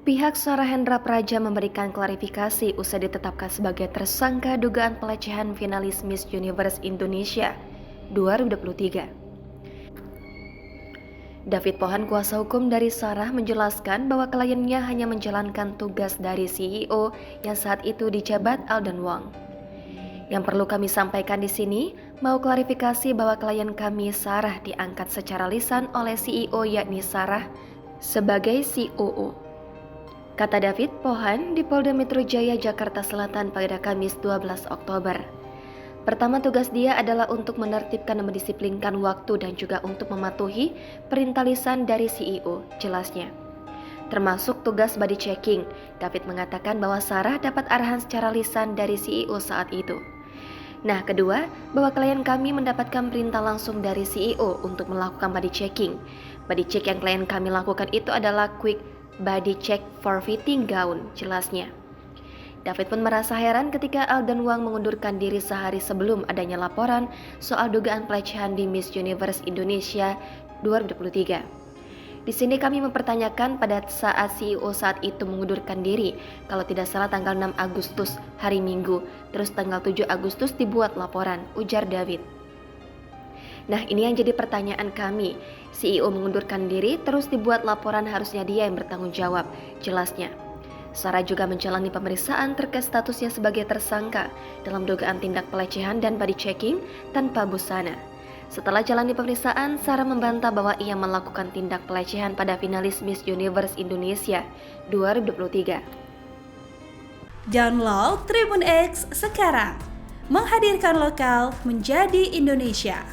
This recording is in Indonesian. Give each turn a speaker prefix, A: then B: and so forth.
A: Pihak Sarah Hendra Praja memberikan klarifikasi usai ditetapkan sebagai tersangka dugaan pelecehan finalis Miss Universe Indonesia 2023. David Pohan, kuasa hukum dari Sarah, menjelaskan bahwa kliennya hanya menjalankan tugas dari CEO yang saat itu dijabat Alden Wang. Yang perlu kami sampaikan di sini, mau klarifikasi bahwa klien kami Sarah diangkat secara lisan oleh CEO yakni Sarah sebagai COO. Kata David Pohan di Polda Metro Jaya, Jakarta Selatan pada Kamis 12 Oktober. Pertama, tugas dia adalah untuk menertibkan dan mendisiplinkan waktu dan juga untuk mematuhi perintah lisan dari CEO, jelasnya. Termasuk tugas body checking. David mengatakan bahwa Sarah dapat arahan secara lisan dari CEO saat itu. Nah, kedua, bahwa klien kami mendapatkan perintah langsung dari CEO untuk melakukan body checking. Body check yang klien kami lakukan itu adalah quick body check for fitting gown, jelasnya. David pun merasa heran ketika Alden Wang mengundurkan diri sehari sebelum adanya laporan soal dugaan pelecehan di Miss Universe Indonesia 2023. Di sini kami mempertanyakan pada saat CEO saat itu mengundurkan diri, kalau tidak salah tanggal 6 Agustus, hari Minggu, terus tanggal 7 Agustus dibuat laporan, ujar David. Nah, ini yang jadi pertanyaan kami. CEO mengundurkan diri, terus dibuat laporan, harusnya dia yang bertanggung jawab, jelasnya. Sarah juga menjalani pemeriksaan terkait statusnya sebagai tersangka dalam dugaan tindak pelecehan dan body checking tanpa busana. Setelah jalani pemeriksaan, Sarah membantah bahwa ia melakukan tindak pelecehan pada finalis Miss Universe Indonesia 2023.
B: Download Tribun X sekarang, menghadirkan lokal menjadi Indonesia.